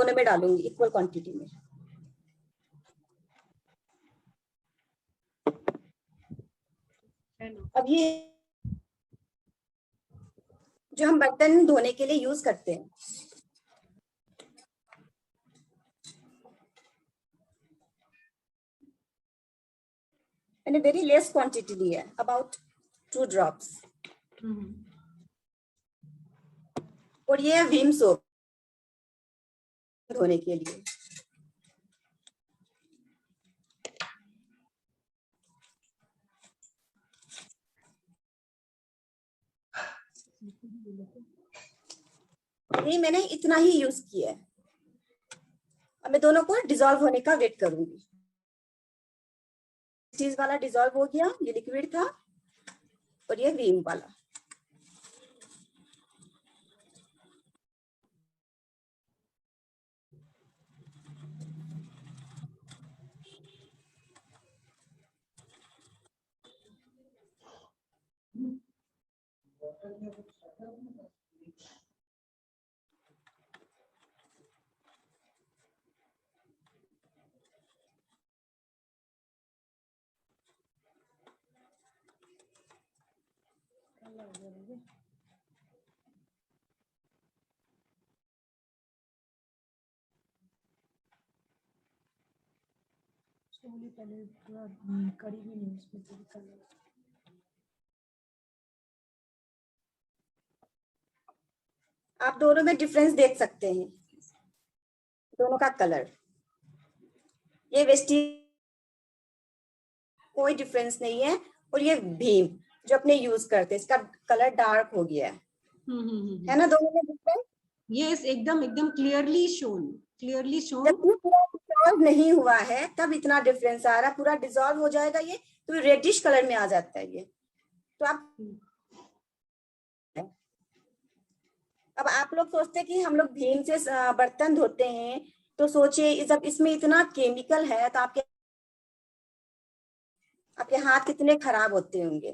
दोनों में डालूंगी इक्वल क्वांटिटी में। अब ये जो हम बर्तन धोने के लिए यूज करते हैं, मैंने वेरी लेस क्वांटिटी ली है, अबाउट 2 ड्रॉप्स। और ये विम सोप धोने के लिए। ये मैंने इतना ही यूज किया है। अब मैं दोनों को डिसॉल्व होने का वेट करूंगी। चीज वाला डिसॉल्व हो गया, ये लिक्विड था, और ये विम वाला। पहले पूरा कड़ी भी नहीं उसमें तो कलर। आप दोनों में डिफरेंस देख सकते हैं, दोनों का कलर। ये वेस्टी कोई डिफरेंस नहीं है, और ये भीम जो अपने यूज करते हैं, इसका कलर डार्क हो गया है ना दोनों में डिफरेंस। यस, एकदम एकदम क्लियरली शोन जब ये पूरा डिसॉल्व नहीं हुआ है तब इतना डिफरेंस आ रहा है। पूरा डिसॉल्व हो जाएगा ये तो रेडिश कलर में आ जाता है ये। तो आप अब आप लोग सोचते हैं कि हम लोग भीम से बर्तन धोते हैं, तो सोचिए जब इसमें इतना केमिकल है तो आपके हाथ कितने खराब होते होंगे।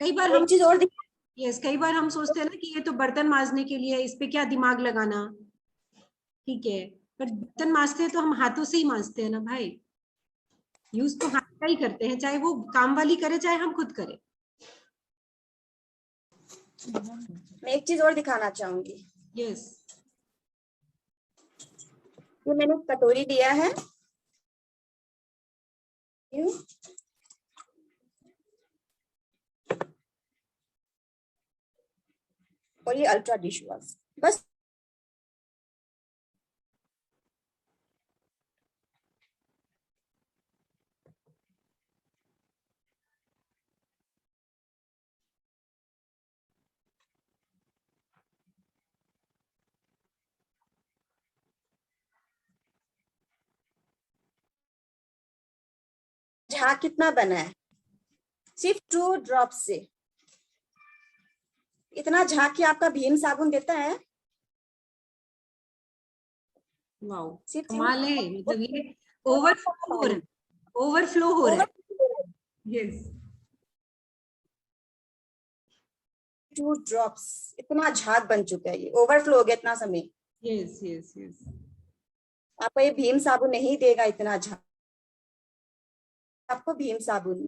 कई बार एक चीज और यस, कई बार हम सोचते हैं ना कि ये तो बर्तन मांजने के लिए, इस पे क्या दिमाग लगाना, ठीक है, पर बर्तन मांजते हैं तो हम हाथों से ही मांजते हैं ना भाई। यूज तो हाथ का ही करते हैं, चाहे वो काम वाली करे चाहे हम खुद करें। मैं एक चीज और दिखाना चाहूंगी। यस, ये मैंने कटोरी लिया है, और ये अल्ट्रा डिश वॉश। बस झाग कितना बना है, सिर्फ 2 ड्रॉप से इतना झाग कि आपका भीम साबुन देता है। वाओ, सिर्फ कमाल है। मतलब ये ओवरफ्लो हो रहा है, ओवरफ्लो हो रहा है। यस, 2 ड्रॉप्स इतना झाग बन चुका है, ये ओवरफ्लो हो गया इतना समय। यस यस यस, आपको ये भीम साबुन नहीं देगा इतना झाग, आपको भीम साबुन।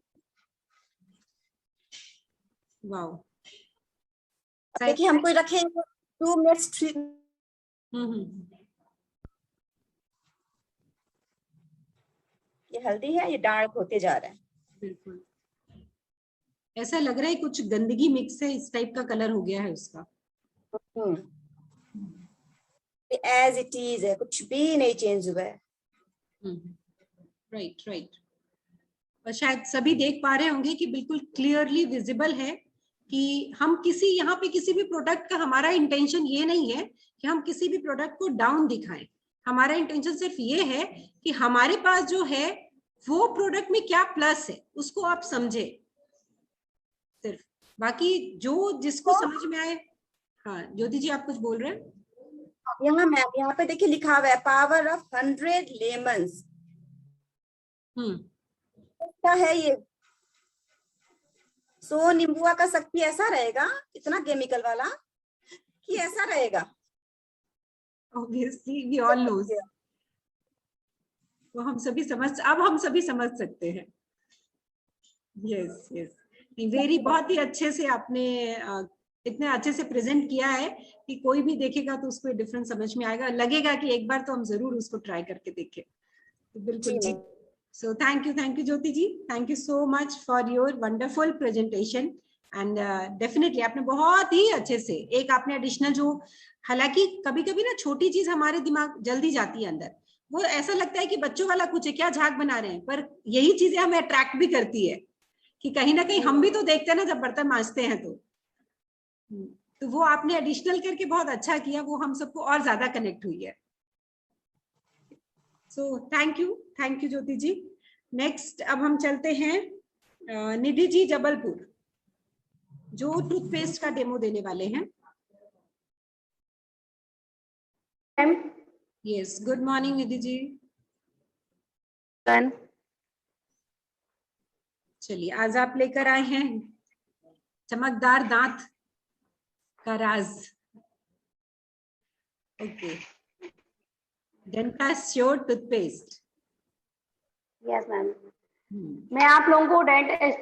वाओ, देखिए हमको रखे 2 मिनट्स 3। ये हल्दी है, ये डार्क होते जा रहा है। बिल्कुल ऐसा लग रहा है कुछ गंदगी मिक्स है, इस टाइप का कलर हो गया है उसका। एज इट इज है, कुछ भी नहीं चेंज हुआ है। Right right. और शायद सभी देख पा रहे होंगे कि बिल्कुल क्लियरली विजिबल है कि हम किसी यहाँ पे किसी भी प्रोडक्ट का, हमारा इंटेंशन ये नहीं है कि हम किसी भी प्रोडक्ट को डाउन दिखाएं। हमारा इंटेंशन सिर्फ ये है कि हमारे पास जो है वो प्रोडक्ट में क्या प्लस है उसको आप समझे सिर्फ। बाकी जो जिसको समझ में आए। हाँ ज्योति जी, आप कुछ बोल रहे हैं? यहाँ पे देखिए लिखा हुआ है पावर ऑफ 100 लेमन्स। क्या है ये? 100 नींबुआ का शक्ति ऐसा रहेगा, इतना केमिकल वाला कि ऐसा रहेगा? ऑब्वियसली वी ऑल नोज, वो हम सभी अब हम सभी समझ सकते हैं। यस यस, वेरी, बहुत ही अच्छे से आपने इतने अच्छे से प्रेजेंट किया है कि कोई भी देखेगा तो उसको डिफरेंस समझ में आएगा, लगेगा कि एक बार तो हम जरूर उसको ट्राई करके देखें। तो बिल्कुल जी। So thank you Jyoti ji, thank you so much for your wonderful presentation. And definitely आपने बहुत ही अच्छे से एक आपने एडिशनल जो, हालांकि कभी कभी ना छोटी चीज हमारे दिमाग जल्दी जाती है अंदर, वो ऐसा लगता है कि बच्चों वाला कुछ है, क्या झाग बना रहे हैं, पर यही चीजें हमें अट्रैक्ट भी करती है कि कहीं ना कहीं हम भी तो देखते हैं ना जब बर्तन मांजते हैं तो वो आपने एडिशनल करके बहुत अच्छा किया, वो हम सबको और ज्यादा कनेक्ट हुई है। So thank you Jyoti ji. Next अब हम चलते हैं निधि जी जबलपुर, जो टूथपेस्ट का डेमो देने वाले हैं। Yes, good morning Nidhi ji. चलिए, आज आप लेकर आए हैं चमकदार दांत का राज। Okay, Dentasure toothpaste. Yes ma'am, मैं आप लोगों को डेंटिस्ट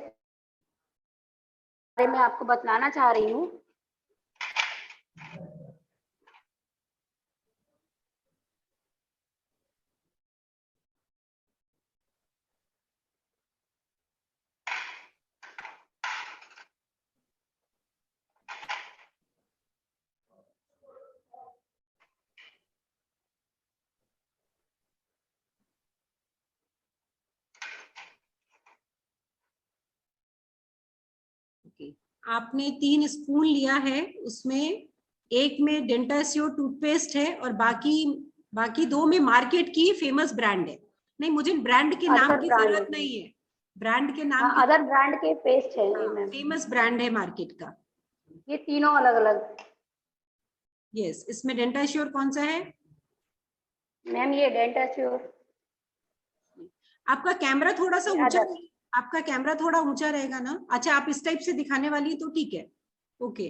बारे में आपको बतलाना चाह रही हूँ। आपने 3 स्पून लिया है, उसमें एक में डेंटास्योर टूथपेस्ट है और बाकी 2 में मार्केट की फेमस ब्रांड है। नहीं, मुझे ब्रांड के नाम की जरूरत नहीं है, ब्रांड के नाम की, अदर ब्रांड के पेस्ट है मैम, फेमस ब्रांड है मार्केट का। ये तीनों अलग अलग। यस, इसमें डेंटास्योर कौन सा है मैम? ये डेंटास्योर। आपका कैमरा थोड़ा सा ऊंचा, आपका कैमरा थोड़ा ऊंचा रहेगा ना? अच्छा, आप इस टाइप से दिखाने वाली है तो ठीक है, ओके।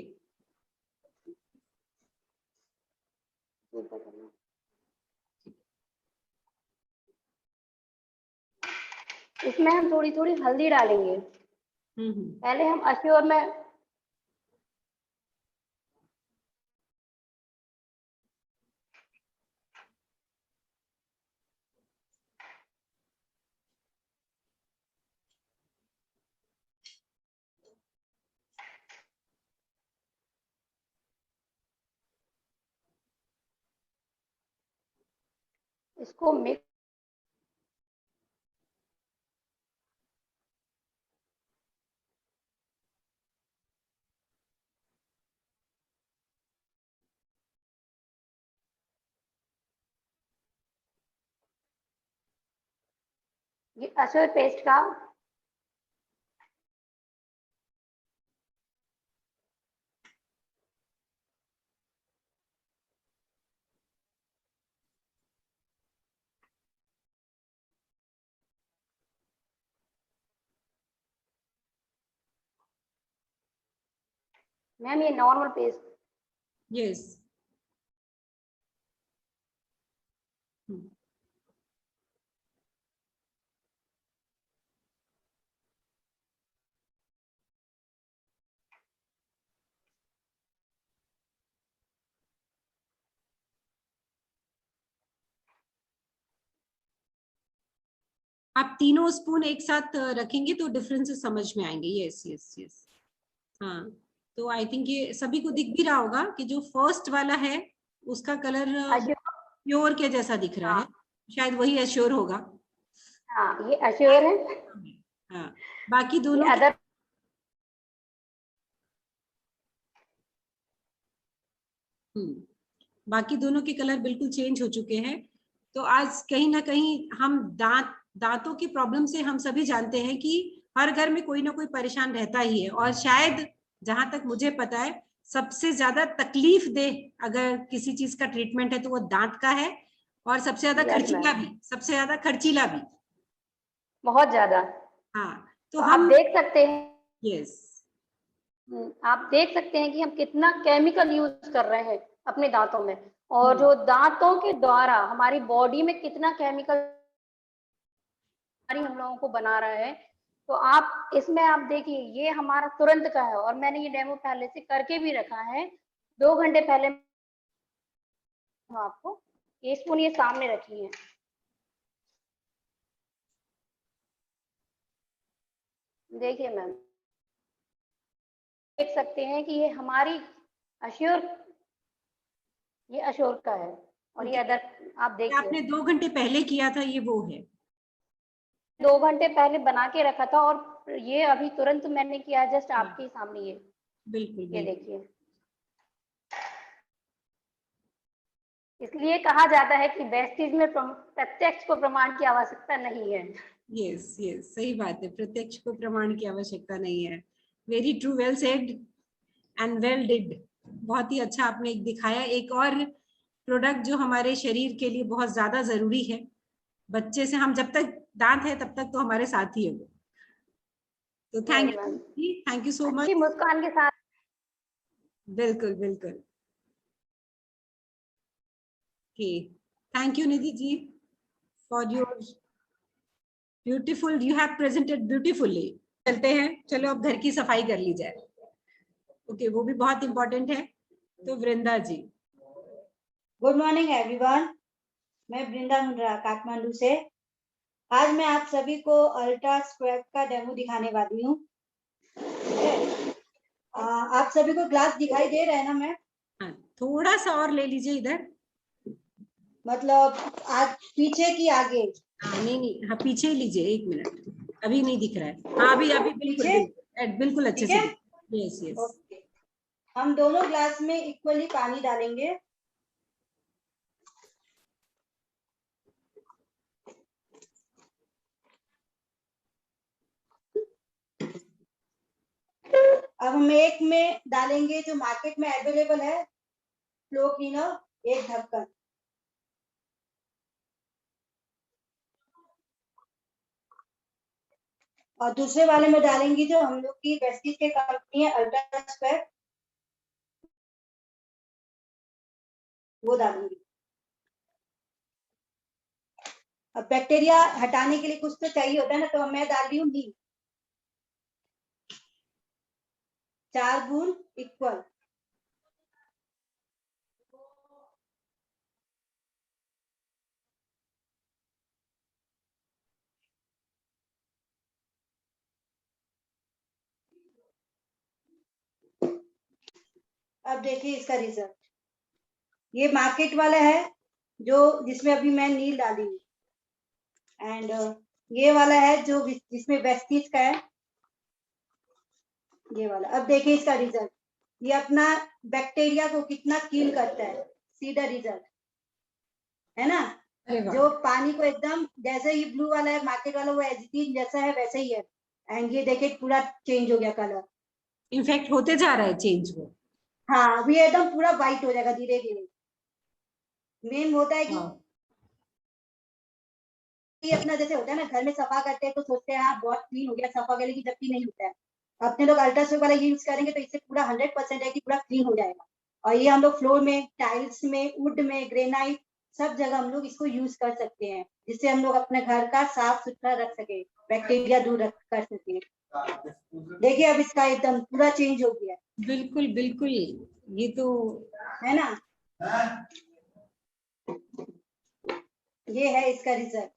इसमें हम थोड़ी थोड़ी हल्दी डालेंगे। पहले हम अश्योर में इसको मिक्स ये अश्योर पेस्ट का मैम, ये नॉर्मल पेस्ट। यस, आप तीनों स्पून एक साथ रखेंगे तो डिफरेंसेस समझ में आएंगे। यस यस यस, हाँ। तो आई थिंक ये सभी को दिख भी रहा होगा कि जो फर्स्ट वाला है उसका कलर प्योर के जैसा दिख रहा है, शायद वही एश्योर होगा। हाँ, ये एश्योर है। हाँ, बाकी दोनों अदर बाकी दोनों के कलर बिल्कुल चेंज हो चुके हैं। तो आज कहीं ना कहीं हम दांतों की प्रॉब्लम से हम सभी जानते हैं कि हर घर में कोई ना कोई परेशान रहता ही है, और शायद जहां तक मुझे पता है सबसे ज्यादा तकलीफ दे अगर किसी चीज का ट्रीटमेंट है तो वो दांत का है, और सबसे ज्यादा खर्चीला भी, सबसे ज्यादा खर्चीला भी, बहुत ज्यादा। हाँ, तो हम देख सकते हैं। यस, आप देख सकते हैं कि हम कितना केमिकल यूज कर रहे हैं अपने दांतों में, और जो दांतों के द्वारा हमारी बॉडी में कितना केमिकल हम लोगों को बना रहा है। तो आप इसमें आप देखिए, ये हमारा तुरंत का है और मैंने ये डेमो पहले से करके भी रखा है। 2 घंटे पहले आपको ये स्पून ये सामने रखी है, देखिए मैम, देख सकते हैं कि ये हमारी अश्योर, ये अश्योर का है और ये अदर आप देखिए आपने 2 घंटे पहले किया था, ये वो है 2 घंटे पहले बना के रखा था और ये अभी तुरंत मैंने किया, जस्ट आपके सामने ये बिल्कुल ये देखिए। इसलिए कहा जाता है कि वेस्टीज में प्रत्यक्ष को प्रमाण की आवश्यकता नहीं है। यस यस, सही बात है, प्रत्यक्ष को प्रमाण की आवश्यकता नहीं है। Very true, well said and well did. बहुत ही अच्छा आपने एक दिखाया, एक और प्रोडक्ट जो हमारे शरीर के लिए बहुत ज्यादा जरूरी है। बच्चे से हम जब तक दांत है तब तक तो हमारे साथ ही है वो। तो थैंक यू सो मच। मुस्कान के साथ। बिल्कुल बिल्कुल। Okay, thank you Nidhi ji for your beautiful, you have presented beautifully. चलते हैं, चलो अब घर की सफाई कर ली जाए। ओके, वो भी बहुत इंपॉर्टेंट है। तो वृंदा जी। गुड मॉर्निंग एवरीवन, मैं वृंदा मुंड्रा काठमांडू से। आज मैं आप सभी को अल्ट्रा स्क्वायर का डेमो दिखाने वाली हूँ। आप सभी को ग्लास दिखाई दे रहा है ना मैम? हाँ, थोड़ा सा और ले लीजिए इधर, मतलब आज पीछे की आगे? हाँ नहीं, हाँ पीछे ही लीजिए, 1 मिनट, अभी नहीं दिख रहा है। हाँ अभी बिल्कुल बिल्कुल अच्छे से। Yes yes. ओके, हम दोनों ग्लास में इक्वली पानी डालेंगे। अब हम एक में डालेंगे जो मार्केट में अवेलेबल है, फ्लो क्लीनर, 1 ढक्कन। और दूसरे वाले में डालेंगे जो हम लोग की वेस्टीज के कंपनी है अल्ट्रा स्क्वायर, वो डालूंगी। अब बैक्टीरिया हटाने के लिए कुछ तो चाहिए होता है ना, तो मैं डाल रही हूँ नीम, 4 बूंद इक्वल। अब देखिए इसका रिजल्ट, ये मार्केट वाला है जो जिसमें अभी मैं नील डाली हूँ, एंड ये वाला है जो जिसमें वेस्टीज का है, ये वाला। अब देखिए इसका रिजल्ट, ये अपना बैक्टीरिया को कितना किल करता है, सीधा रिजल्ट है ना। जो पानी को एकदम, जैसे ही ब्लू वाला है मार्केट वाला, वो एजिटीज जैसा है वैसे ही है, एंड ये देखिए पूरा चेंज हो गया कलर, इनफैक्ट होते जा रहा है चेंज वो। हाँ, अभी एकदम पूरा व्हाइट हो जाएगा धीरे धीरे। मेन होता है कि अपना जैसे होता है ना, घर में सफा करते हैं तो सोचते हैं हाँ बहुत क्लीन हो गया, सफा कर लेगी, जबकि नहीं होता है। अपने लोग अल्ट्रासोनिक वाला यूज करेंगे तो इससे पूरा 100% है कि पूरा क्लीन हो जाएगा। और ये हम लोग फ्लोर में, टाइल्स में, वुड में, ग्रेनाइट, सब जगह हम लोग इसको यूज कर सकते हैं, जिससे हम लोग अपने घर का साफ सुथरा रख सके, बैक्टीरिया दूर कर सके। देखिए अब इसका एकदम पूरा चेंज हो गया। बिल्कुल बिल्कुल, ये तो है ना, ये है इसका रिजल्ट।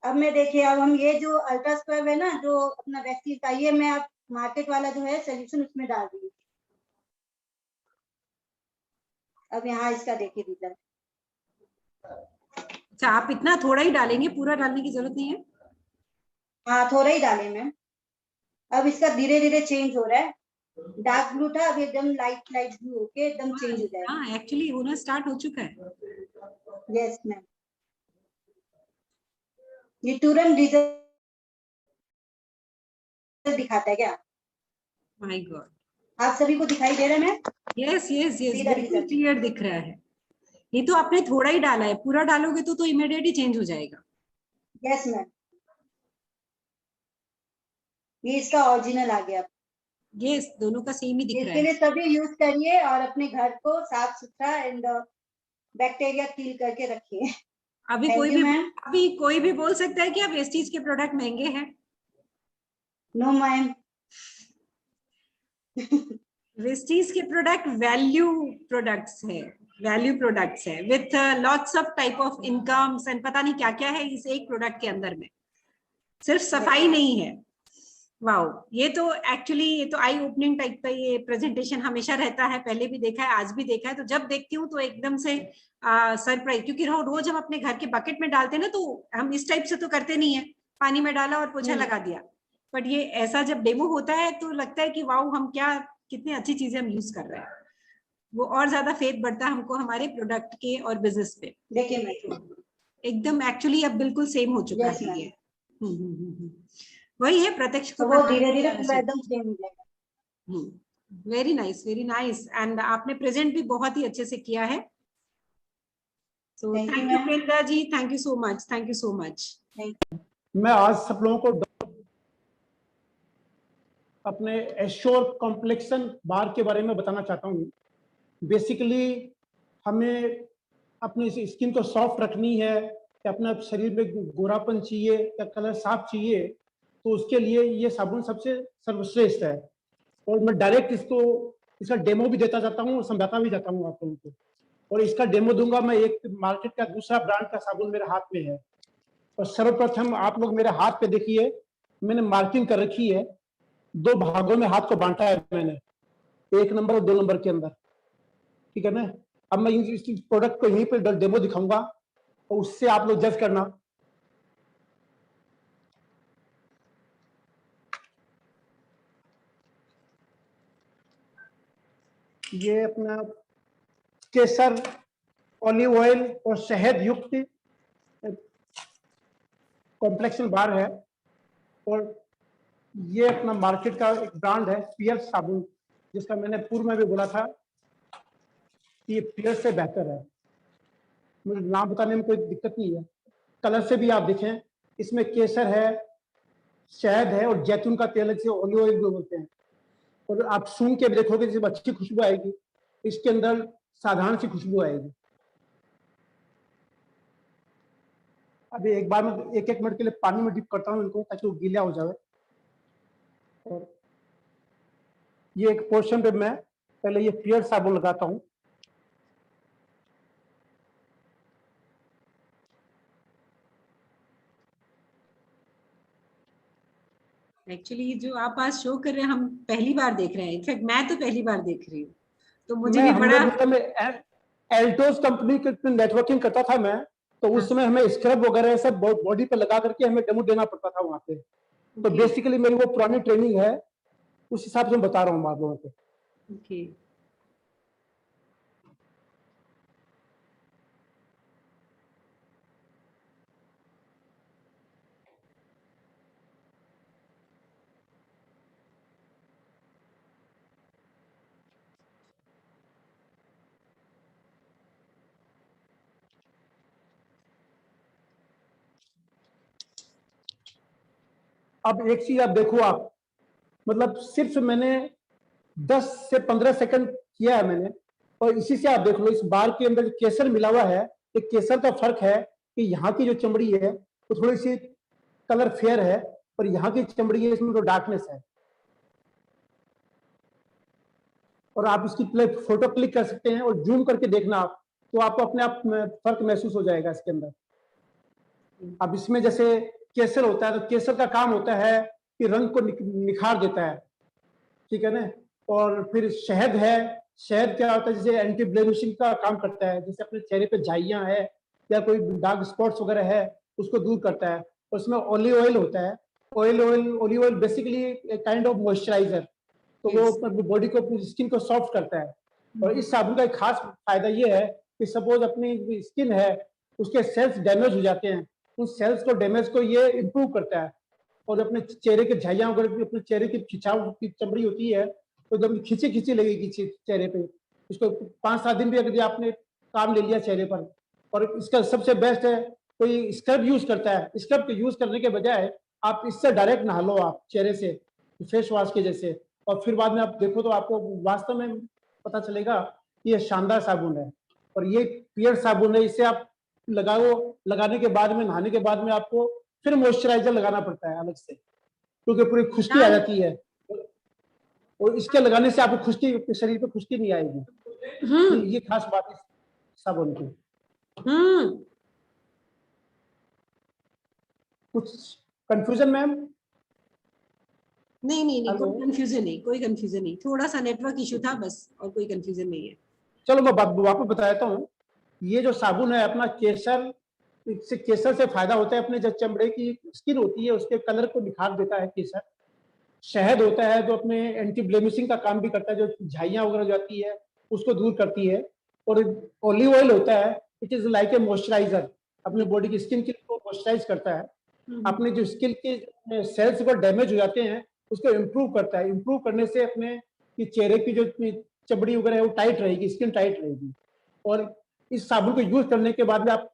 अब मैं देखिए, अब हम ये जो अल्ट्रा स्क्वायर है ना, जो अपना वेस्टीज का, ये मैं अब मार्केट वाला जो है सोल्यूशन उसमें डाल दी। अब यहाँ इसका देखिए रिजल्ट। अच्छा, आप इतना थोड़ा ही डालेंगे, पूरा डालने की जरूरत नहीं है? हाँ थोड़ा ही डाले मैं। अब इसका धीरे धीरे चेंज हो रहा है, डार्क ब्लू था अब एकदम लाइट ब्लू होके एकदम चेंज हो जाएगा। हाँ एक्चुअली होना स्टार्ट हो चुका है। यस मैम, ये तुरंत रिजल्ट दिखाता है क्या? माय गॉड, आप सभी को दिखाई दे रहा है मैम? यस यस यस, बिल्कुल क्लियर दिख रहा है। ये तो आपने थोड़ा ही डाला है, पूरा डालोगे तो इमीडिएट ही चेंज हो जाएगा। यस मैम, ये इसका ओरिजिनल आ गया। ये दोनों का सेम ही दिख रहा इसके है। लिए सभी यूज करिए और अपने घर को साफ सुथरा एंड बैक्टीरिया किल करके रखिए। अभी Thank कोई you, भी ma'am. अभी कोई भी बोल सकता है कि आप वेस्टीज के प्रोडक्ट महंगे हैं। No ma'am. वेस्टीज के प्रोडक्ट वैल्यू प्रोडक्ट्स है, वैल्यू प्रोडक्ट्स है with lots of type of incomes and पता नहीं क्या क्या है इस एक प्रोडक्ट के अंदर में, सिर्फ सफाई नहीं है। वाओ, ये तो एक्चुअली ये तो आई ओपनिंग टाइप का ये प्रेजेंटेशन हमेशा रहता है, पहले भी देखा है आज भी देखा है, तो जब देखती हूँ तो एकदम से सरप्राइज, क्योंकि रोज हम अपने घर के बकेट में डालते हैं ना, तो हम इस टाइप से तो करते नहीं है, पानी में डाला और पोछा लगा दिया, बट ये ऐसा जब डेमो होता है तो लगता है कि वाओ हम क्या कितनी अच्छी चीजें हम यूज कर रहे हैं, वो और ज्यादा फेथ बढ़ता है हमको हमारे प्रोडक्ट के और बिजनेस पे। देखिए मैम, एकदम एक्चुअली अब बिल्कुल सेम हो चुका Yes, है ma'am. ये। वही है प्रत्यक्ष तो को वो धीरे धीरे पूरा एकदम चेंज हो जाएगा। वेरी नाइस एंड आपने प्रेजेंट भी बहुत ही अच्छे से किया है। So Thank you, thank you ma'am. Priyanka ji, thank you so much, thank you so much. मैं आज सब लोगों को अपने एश्योर कॉम्प्लेक्शन बार के बारे में बताना चाहता हूँ। बेसिकली हमें अपनी स्किन को सॉफ्ट रखनी है या अपने शरीर में गोरापन चाहिए या कलर साफ चाहिए, तो उसके लिए ये साबुन सबसे सर्वश्रेष्ठ है। और मैं डायरेक्ट इसका डेमो भी देता जाता हूँ और समझाता भी जाता हूँ आप लोगों को। और इसका डेमो दूंगा मैं, एक मार्केट का दूसरा ब्रांड का साबुन मेरे हाथ में है। और सर्वप्रथम आप लोग मेरे हाथ पे देखिए, मैंने मार्किंग कर रखी है, 2 भागों में हाथ को बांटा है मैंने, 1 नंबर और 2 नंबर के अंदर, ठीक है ना। अब मैं इस प्रोडक्ट को यहीं पे डेमो दिखाऊंगा और उससे आप लोग जज करना। ये अपना केसर, ऑलिव ऑयल और शहद युक्त कॉम्प्लेक्शन बार है। और ये अपना मार्केट का एक ब्रांड है पियर्स साबुन, जिसका मैंने पूर्व में भी बोला था कि ये पियर्स से बेहतर है। मुझे नाम बताने में कोई दिक्कत नहीं है। कलर से भी आप देखें, इसमें केसर है, शहद है और जैतून का तेल है, जिसे ऑलिव ऑयल भी बोलते हैं। और आप सूंघ के भी देखोगे जब अच्छी खुशबू आएगी, इसके अंदर साधारण सी खुशबू आएगी। अभी एक बार मैं 1-1 मिनट के लिए पानी में डिप करता हूँ इनको, ताकि वो गीला हो जाए। और ये एक पोर्शन पे मैं पहले ये पियर साबुन लगाता हूँ। एक्चुअली जो आप आज शो कर रहे हैं हम पहली बार देख रहे हैं, इनफैक्ट मैं तो पहली बार देख रही हूँ, तो मुझे भी बड़ा एल्टोस कंपनी के नेटवर्किंग करता था मैं, तो उस समय हमें स्क्रब वगैरह सब बॉडी पे लगा करके हमें डेमो देना पड़ता था वहां पे। तो बेसिकली मेरी वो पुरानी ट्रेनिंग है, उस हिसाब से मैं बता रहा हूँ आप लोगों को। ओके, अब एक चीज आप देखो, आप मतलब सिर्फ मैंने 10 से 15 सेकंड किया है मैंने, और इसी से आप देख लो इस बार के अंदर केसर मिला हुआ है। एक केसर का फर्क है कि यहाँ की जो चमड़ी है वो थोड़ी सी कलर फेयर है, और यहाँ की चमड़ी है इसमें तो डार्कनेस है। और आप इसकी फोटो क्लिक कर सकते हैं और जूम करके देखना आप, तो आपको अपने आप फर्क महसूस हो जाएगा इसके अंदर। अब इसमें जैसे केसर होता है, तो केसर का काम होता है कि रंग को निखार देता है, ठीक है ना। और फिर शहद है, शहद क्या होता है, जैसे एंटी ब्लेमिशिंग का काम करता है, जैसे अपने चेहरे पे झाइयां है या कोई डार्क स्पॉट्स वगैरह है उसको दूर करता है। और उसमें ऑलिव ऑयल होता है, ऑलिव ऑयल बेसिकली एक काइंड ऑफ मॉइस्चराइजर, तो वो बॉडी को, स्किन को सॉफ्ट करता है। और इस साबुन का एक खास फायदा ये है कि सपोज अपनी स्किन है उसके सेल्स डैमेज हो जाते हैं, उन सेल्स को डैमेज को ये इम्प्रूव करता है। और अपने चेहरे के झाइयां वगैरह, अपने चेहरे की खिंचाव की चमड़ी होती है, तो जब खींची खींची लगेगी चेहरे पे, उसको 5-7 दिन भी अगर आपने काम ले लिया चेहरे पर। और इसका सबसे बेस्ट है, कोई स्क्रब यूज करता है, स्क्रब को यूज करने के बजाय आप इससे डायरेक्ट नहा लो आप चेहरे से, फेस वॉश के जैसे, और फिर बाद में आप देखो तो आपको वास्तव में पता चलेगा कि ये शानदार साबुन है। और ये पियर साबुन है, इसे आप लगाने के बाद में, नहाने के बाद में आपको फिर मॉइस्चराइजर लगाना पड़ता है अलग से, क्योंकि पूरी खुश्की आ जाती है। और इसके लगाने से आपको खुश्की, शरीर पे खुश्की नहीं आएगी। ये खास बात है साबुन की। कुछ कंफ्यूजन मैम? नहीं, कोई कंफ्यूजन नहीं, कोई कंफ्यूजन नहीं, थोड़ा सा नेटवर्क इशू था बस, और कोई कंफ्यूजन नहीं है। चलो मैं वापस बताता हूँ। ये जो साबुन है अपना केसर से फायदा होता है। अपने जो चमड़े की स्किन होती है उसके कलर को निखार देता है केसर। शहद होता है जो अपने एंटी ब्लेमिशिंग का काम भी करता है, जो झाइयां वगैरह जाती है उसको दूर करती है। और ऑलिव ऑयल होता है, it is like a moisturiser, अपने बॉडी की स्किन को मॉइस्चराइज करता है। अपने जो स्किन के सेल्स को डैमेज हो जाते हैं उसको इम्प्रूव करता है। इम्प्रूव करने से अपने चेहरे की जो चमड़ी वगैरह है वो टाइट रहेगी, स्किन टाइट रहेगी। और इस साबुन को यूज करने के बाद में आप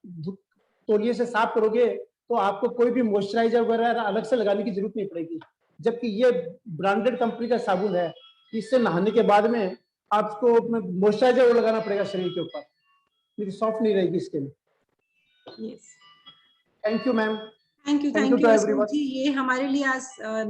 तौलिए से साफ करोगे तो आपको कोई भी मॉइस्चराइजर वगैरह अलग से लगाने की जरूरत नहीं पड़ेगी। जबकि ये ब्रांडेड कंपनी का साबुन है, इससे नहाने के बाद में आपको मॉइस्चराइजर लगाना पड़ेगा शरीर के ऊपर, नहीं तो सॉफ्ट नहीं रहेगी skin. Thank you ma'am. Thank you Ashok ji. ये हमारे लिए आज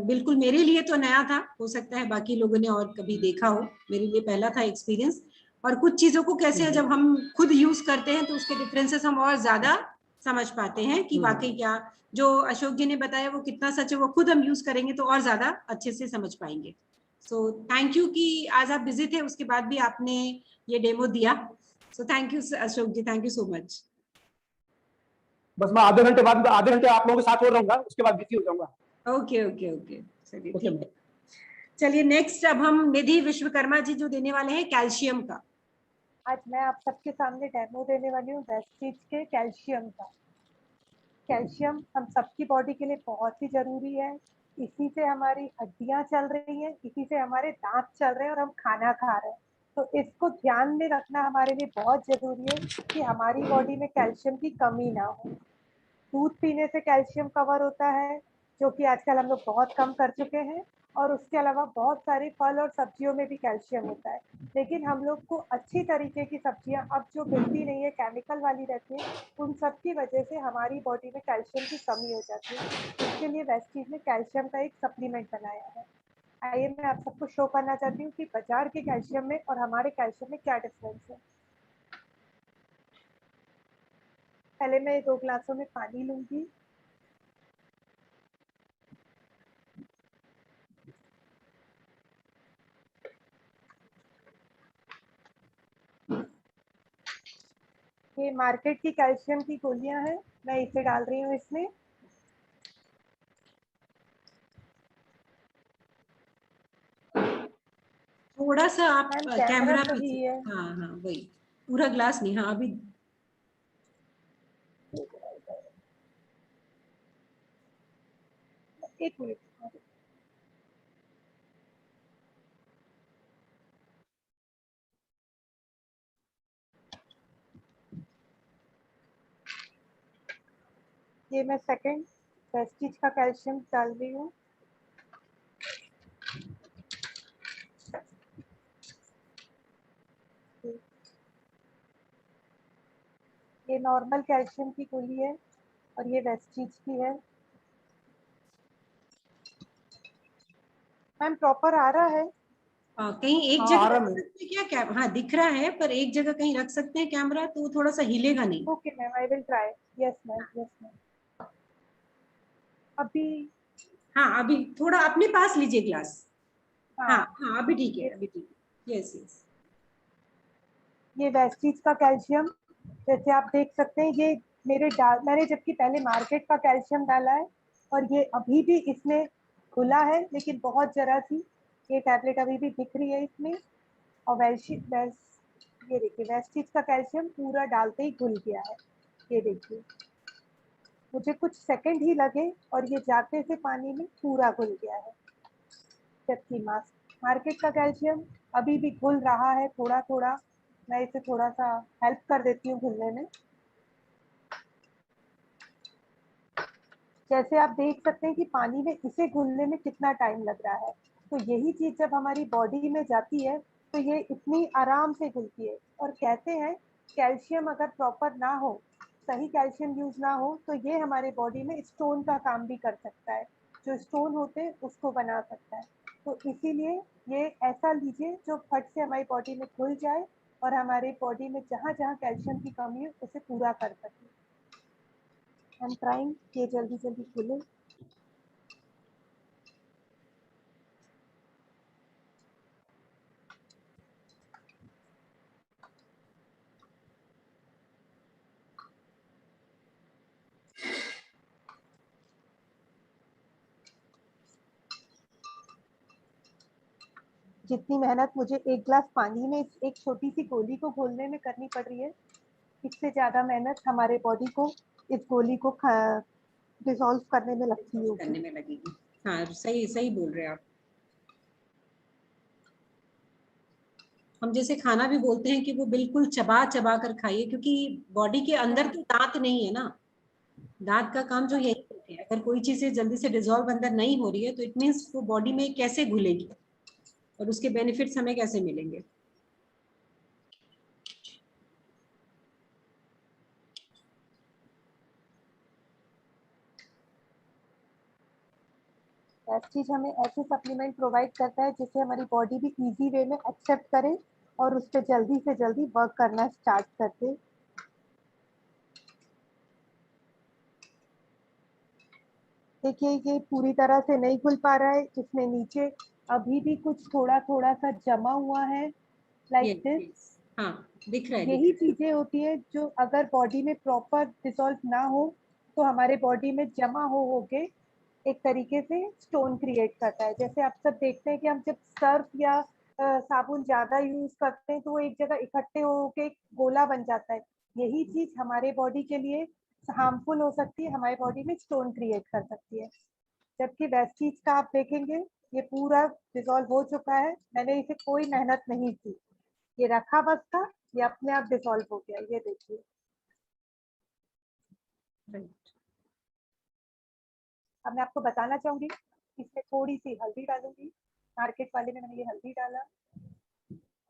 बिल्कुल, मेरे लिए तो नया था, हो सकता है बाकी लोगों ने और कभी देखा हो, मेरे लिए पहला था एक्सपीरियंस। और कुछ चीजों को कैसे है जब हम खुद यूज करते हैं तो उसके डिफरेंसेस हम और ज्यादा समझ पाते हैं कि वाकई क्या जो अशोक जी ने बताया वो कितना सच है, वो खुद हम यूज करेंगे तो और ज्यादा अच्छे से समझ पाएंगे। सो थैंक यू कि आज आप बिजी थे, उसके बाद भी आपने ये डेमो दिया। So thank you Ashok ji, thank you so much. बस मैं आधे घंटे आप लोगों के साथ और रहूंगा, उसके बाद बिजी हो जाऊंगा। ओके, चलिए ठीक है। चलिए नेक्स्ट अब हम निधि विश्वकर्मा जी जो देने वाले हैं कैल्शियम का। आज मैं आप सबके सामने डेमो देने वाली हूँ वेस्टीज के कैल्शियम का। कैल्शियम हम सबकी बॉडी के लिए बहुत ही जरूरी है। इसी से हमारी हड्डियां चल रही हैं, इसी से हमारे दांत चल रहे हैं और हम खाना खा रहे हैं। तो इसको ध्यान में रखना हमारे लिए बहुत जरूरी है कि हमारी बॉडी में कैल्शियम की कमी ना हो। दूध पीने से कैल्शियम कवर होता है, जो कि आजकल हम लोग बहुत कम कर चुके हैं। और उसके अलावा बहुत सारे फल और सब्जियों में भी कैल्शियम होता है, लेकिन हम लोग को अच्छी तरीके की सब्जियां अब जो मिलती नहीं है, केमिकल वाली रहती है, उन सब की वजह से हमारी बॉडी में कैल्शियम की कमी हो जाती है। इसके लिए वेस्टीज ने कैल्शियम का एक सप्लीमेंट बनाया है। आइए मैं आप सबको शो करना चाहती हूँ कि बाजार के कैल्शियम में और हमारे कैल्शियम में क्या डिफरेंस है। पहले मैं 2 ग्लासों में पानी लूंगी। ये मार्केट की कैल्शियम की गोलियां हैं, मैं इसे डाल रही हूँ इसमें। थोड़ा सा आप कैमरा सही है। हाँ वही, पूरा ग्लास नहीं। हाँ अभी एक मिनट। ये मैं सेकंड वेस्टीज का कैल्शियम डाल रही हूँ। ये नॉर्मल कैल्शियम की गोली है और ये वेस्टीज की है। मैम प्रॉपर आ रहा है? कहीं एक जगह रख सकते हैं क्या? हाँ दिख रहा है, पर एक जगह कहीं रख सकते हैं कैमरा तो थोड़ा सा हिलेगा नहीं। Okay ma'am, I will try. Yes ma'am, yes ma'am. अभी हाँ अभी थोड़ा अपने पास लीजिए ग्लास। हाँ अभी ठीक है, अभी ठीक है। यस। ये वेस्टीज का कैल्शियम, जैसे आप देख सकते हैं, ये मैंने जबकि पहले मार्केट का कैल्शियम डाला है और ये अभी भी इसमें खुला है, लेकिन बहुत जरा सी ये टैबलेट अभी भी दिख रही है इसमें। और ये देखिए वेस्टीज का कैल्शियम पूरा डालते ही घुल गया है। ये देखिए, मुझे कुछ सेकंड ही लगे और ये जाते से पानी में पूरा घुल गया है। जबकि मार्केट का कैल्शियम अभी भी घुल रहा है थोड़ा थोड़ा। मैं इसे थोड़ा सा हेल्प कर देती हूँ घुलने में। जैसे आप देख सकते हैं कि पानी में इसे घुलने में कितना टाइम लग रहा है। तो यही चीज जब हमारी बॉडी में जाती है तो ये इतनी आराम से घुलती है। और कहते हैं कैल्शियम अगर प्रॉपर ना हो, सही कैल्शियम यूज ना हो, तो ये हमारे बॉडी में स्टोन का काम भी कर सकता है, जो स्टोन होते हैं उसको बना सकता है। तो इसीलिए ये ऐसा लीजिए जो फट से हमारी बॉडी में घुल जाए और हमारे बॉडी में जहाँ जहाँ कैल्शियम की कमी है उसे पूरा कर सके। आई एम ट्राइंग ये जल्दी जल्दी खुले। जितनी मेहनत मुझे एक गिलास पानी में एक छोटी सी गोली को घोलने में करनी पड़ रही है, इससे ज्यादा मेहनत हमारे बॉडी को इस गोली को डिसॉल्व करने में लगती है, करने में लगेगी। हाँ, सही सही बोल रहे हैं आप। हम जैसे खाना भी बोलते हैं कि वो बिल्कुल चबा चबा कर खाइए, क्योंकि बॉडी के अंदर तो दांत नहीं है ना, दांत का काम जो यही है। अगर कोई चीज जल्दी से डिसॉल्व अंदर नहीं हो रही है तो इट मीन्स वो बॉडी में कैसे घुलेगी और उसके बेनिफिट्स हमें कैसे मिलेंगे। ऐसी चीज हमें ऐसे सप्लीमेंट प्रोवाइड करता है जिससे हमारी बॉडी भी इजी वे में एक्सेप्ट करे और उस पर जल्दी से जल्दी वर्क करना स्टार्ट कर दे। देखिए ये पूरी तरह से नहीं खुल पा रहा है, इसमें नीचे अभी भी कुछ थोड़ा थोड़ा सा जमा हुआ है लाइक दिस। हाँ, दिख रहा है। यही चीजें होती है जो अगर बॉडी में प्रॉपर डिसॉल्व ना हो तो हमारे बॉडी में जमा हो के एक तरीके से स्टोन क्रिएट करता है। जैसे आप सब देखते हैं कि हम जब सर्फ या साबुन ज्यादा यूज करते हैं तो वो एक जगह इकट्ठे होके गोला बन जाता है। यही चीज हमारे बॉडी के लिए हार्मफुल हो सकती है, हमारे बॉडी में स्टोन क्रिएट कर सकती है। जबकि वैसी चीज का आप देखेंगे ये पूरा डिसॉल्व हो चुका है, मैंने इसे कोई मेहनत नहीं की, ये रखा बस था, ये अपने आप डिसॉल्व हो गया। ये देखिए, अब मैं आपको बताना चाहूंगी, इसमें थोड़ी सी हल्दी डालूंगी। मार्केट वाले में मैंने ये हल्दी डाला